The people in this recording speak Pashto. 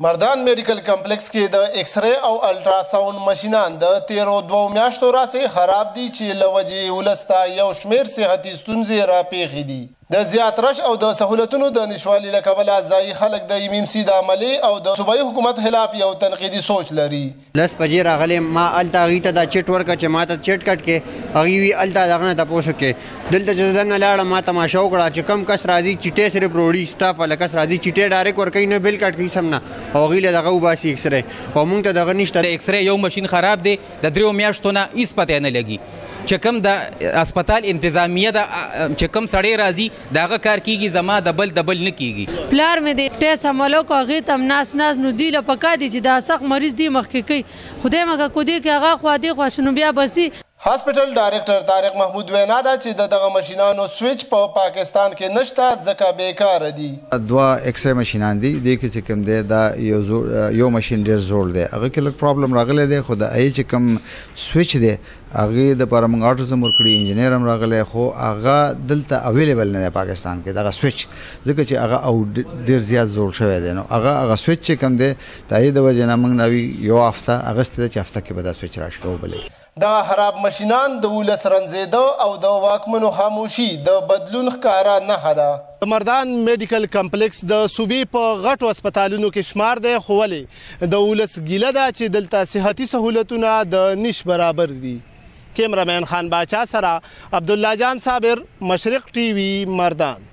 مردان میډیکل کمپلیکس کې د ایکس ری او الټراساوند ماشینان د 13 میاشتو راځي خراب دي چې لوجې ولستا یو شمیر صحتي ستونزې راپېښې دي. د زیات رش او د سہولتونو د نشوالي له کبله ځایي خلک د MMC د عملي او د صوبایي حکومت خلاف یو تنقیدي سوچ لري. 10 بجې راغلی ما هلته هغوی ته دا چټ ورکړه چې ما ته چټ کټ کې هغوی وي هلته د هغه نه تپوس وکړې. دلته چې دننه لاړم ما تماشه وکړه چې کم کس راځي چیټې صرف روړي سټاف والا کس راځي چیټې ډایرکټ ورکوي نه بل کټ کوي سم نه او هغوی له دغه وباسي ایکس ری او موږ ته دغه نشته. د ایکس ری یو ماشین خراب دی د 3 میاشتو نه هېڅ پته نه لګي چې کوم د هسپتال انتظامیه ده چې کوم سړی راځي د هغه کار کېږي زما د بل نه کېږي. پلار مې د ټیسټ عملو کو هغې ته هم ناست نو دوی له پکار دي چې دا سخت مریض دی مخکې کوي خدای مګه کو دی کې هغه خوا دې خوا شنو بیا بسي. هاسپټل ډایرکټر طارق محمود وینا ده چې دغه ماشینانو سویچ په پاکستان کې نشته ځکه بیکاره دي. 2 ایکس ری ماشینان دي د کې چې کوم دی دا یو ماشین ډېر زوړ دی هغه کې لږ پرابلم راغلی دی خو د چې کوم سویچ دی هغې دپاره موږ اټرزم ورکړي انجینیر هم راغلی خو هغه دلته اویلیبل نه دی پاکستان کې دغه سویچ ځکه چې هغه او ډېر زیات زوړ شوی دی نو هغه سویچ چې کوم دی د هغې د وجې نه موږ نوي یو هفته اغوستې ده چې هفته کې به دا سویچ راشي وبلې. دغه خراب ماشینان د ولس رنځېده او د واکمنو خاموشي د بدلون ښکاره نښه ده. مردان میډیکل کمپلیکس د صوبې په غټو هسپتالونو کې شمار دی خو ولې د ولس ګیله ده چې دلته صحتي سهولتونه د نش برابر دي. کیمرامین خان باچا سره عبدالله جان صابر مشرق TV مردان.